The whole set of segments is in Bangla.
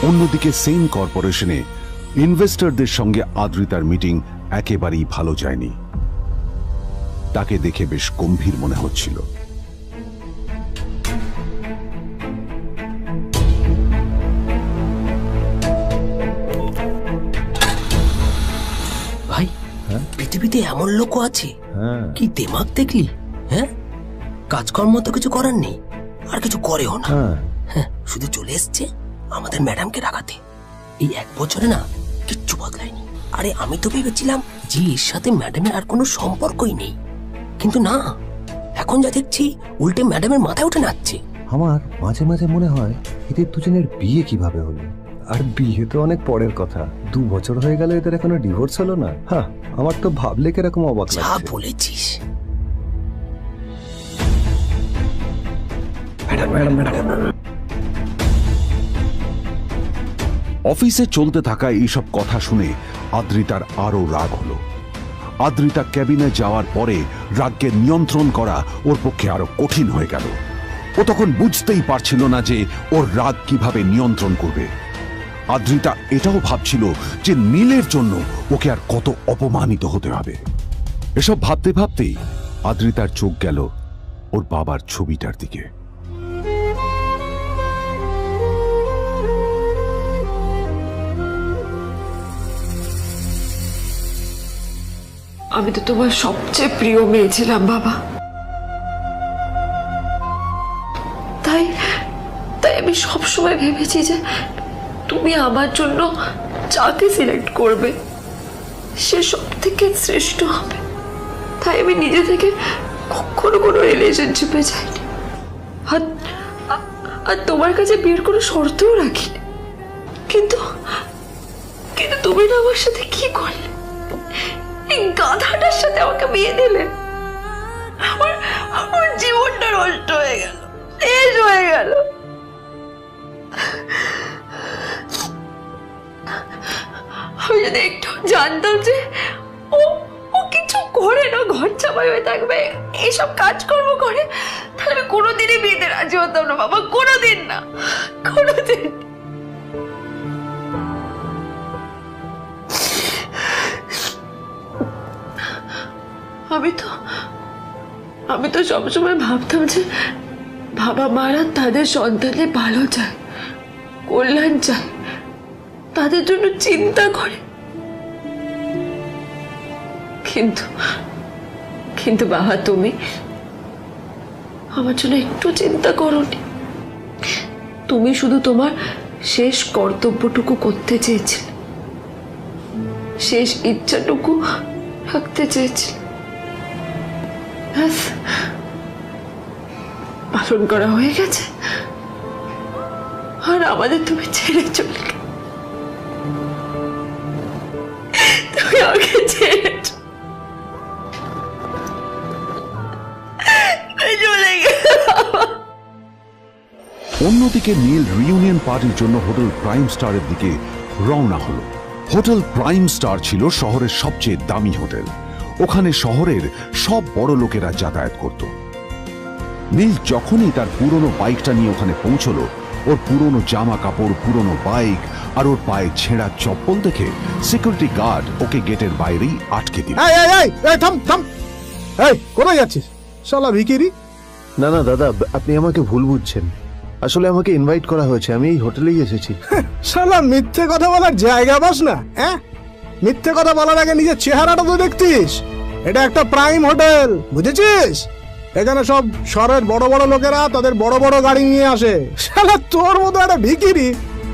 অন্যদিকে সেন কর্পোরেশনে ইনভেস্টরদের সঙ্গে আদ্রিতার মিটিং একেবারেই ভালো যায়নি। তাকে দেখে বেশ গম্ভীর মনে হচ্ছিল। ভাই, পৃথিবীতে এমন লোকও আছে, কি দিমাগ দেখলি? হ্যাঁ, কাজকর্ম তো কিছু করার নেই, আর কিছু করেও না। হ্যাঁ, শুধু চলে এসছে আমাদের ম্যাডামকে রাখাতে। এই 1 বছরে না কিচ্ছু বদলায়নি। আরে আমি তো ভেবেছিলাম যে এর সাথে ম্যাডামের আর কোনো সম্পর্কই নেই, কিন্তু না, এখন যা দেখছি উল্টে ম্যাডামের মাথায় উঠে নাচছে। আমার মাঝে মাঝে মনে হয় এদের দুজনের বিয়ে কিভাবে হলো। আর বিয়ে তো অনেক পরের কথা, 2 বছর হয়ে গেল, এদের এখনো ডিভোর্স হলো না। হ্যাঁ, আমার তো ভাবলে কিরকম অবাক যা লাগছে। বলেছিস। অফিসে চলতে থাকা এইসব কথা শুনে আদ্রিতার আরো রাগ হলো। আদ্রিতা ক্যাবিনে যাওয়ার পরে রাগকে নিয়ন্ত্রণ করা ওর পক্ষে আরো কঠিন হয়ে গেল। ও তখন বুঝতেই পারছিল না যে ওর রাগ কিভাবে নিয়ন্ত্রণ করবে। আদ্রিতা এটাও ভাবছিল যে নীলের জন্য ওকে আর কত অপমানিত হতে হবে। এসব ভাবতে ভাবতেই আদ্রিতার চোখ গেল ওর বাবার ছবিটার দিকে। আমি তো তোমার সবচেয়ে প্রিয় মেয়ে ছিলাম বাবা, তাই তাই আমি সবসময় ভেবেছি যে তুমি আমার জন্য যাকে সিলেক্ট করবে সে সব থেকে শ্রেষ্ঠ হবে। তাই আমি নিজে থেকে কখনো কোনো রিলেশনশিপে যাইনি, আর তোমার কাছে বিয়ের কোনো শর্তও রাখিনি। কিন্তু কিন্তু তুমি না আমার সাথে কি করলে? এই গাধাটার সাথে আমাকে বিয়ে দিলে। আমার জীবনটা নষ্ট হয়ে গেল, শেষ হয়ে গেল। আমি যদি একটু জানতাম যে ও ও কিছু করে না, ঘর চাপাই হয়ে থাকবে, এইসব কাজকর্ম করে, তাহলে আমি কোনোদিনই বিয়েতে রাজি হতাম না বাবা, কোনোদিন না, কোনোদিন। আমি তো সবসময় ভাবতাম যে বাবা মারা তাদের সন্তানের ভালো চায়, কল্যাণ চায়, তাদের জন্য চিন্তা করে। কিন্তু বাবা, তুমি আমার জন্য একটু চিন্তা করোনি। তুমি শুধু তোমার শেষ কর্তব্যটুকু করতে চেয়েছিলে, শেষ ইচ্ছাটুকু রাখতে চেয়েছিলে। পালন করা হয়ে গেছে, আর আমাদের তুমি ছেড়ে চলে গেলে। তুমি আমাকে ছেড়ে চলে গেলে। অন্যদিকে নীল রিইউনিয়ন পার্টির জন্য হোটেল প্রাইম স্টারের দিকে রওনা হলো। হোটেল প্রাইম স্টার ছিল শহরের সবচেয়ে দামি হোটেল। ওখানে শহরের সব বড় লোকেরা যাতায়াত করত। নীল যখনই তার পুরনো বাইকটা নিয়ে ওখানে পৌঁছলো, ওর পুরনো জামা কাপড়, পুরনো বাইক আর ওর পায়ে ছেঁড়া চপ্পল দেখে সিকিউরিটি গার্ড ওকে গেটের বাইরেই আটকে দিল। কোথায় যাচ্ছিস শালা ভিখিরি? না না দাদা, আপনি আমাকে ভুল বুঝছেন। আসলে আমাকে ইনভাইট করা হয়েছে, আমি এই হোটেলেই এসেছি। শালা মিথ্যে কথা বলার জায়গা পাস না? হ্যাঁ, মিথ্যে কথা বলার আগে নিজের চেহারাটা তো দেখতিস। এটা একটা প্রাইম হোটেল, বুঝেছিস? এখানে সব শহরের বড় বড় লোকেরা তাদের বড় বড় গাড়ি নিয়ে আসে। শালা তোর মতো একটা ভিখিরি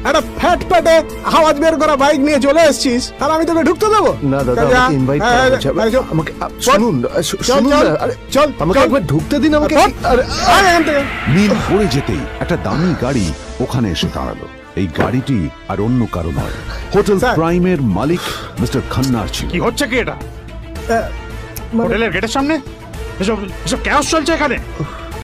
একটা ফ্যাট প্যাটে আওয়াজ বের করা বাইক নিয়ে চলে এসেছিস, আর আমি তোকে ঢুকতে দেবো না? দাদা, আমাকে ইনভাইট করা হয়েছে। আমাকে শুনুন, চল আমাকে একবার ঢুকতে দিন আমাকে। নীল পড়ে যেতেই একটা দামি গাড়ি ওখানে এসে দাঁড়ালো। এই গাড়িটি আর অন্য কারো নয়, হোটেল প্রাইমের মালিক মিস্টার খান্নার ছিল। কি হচ্ছে কি এটা? হোটেলের গেটের সামনে এসব কেওস চলছে এখানে।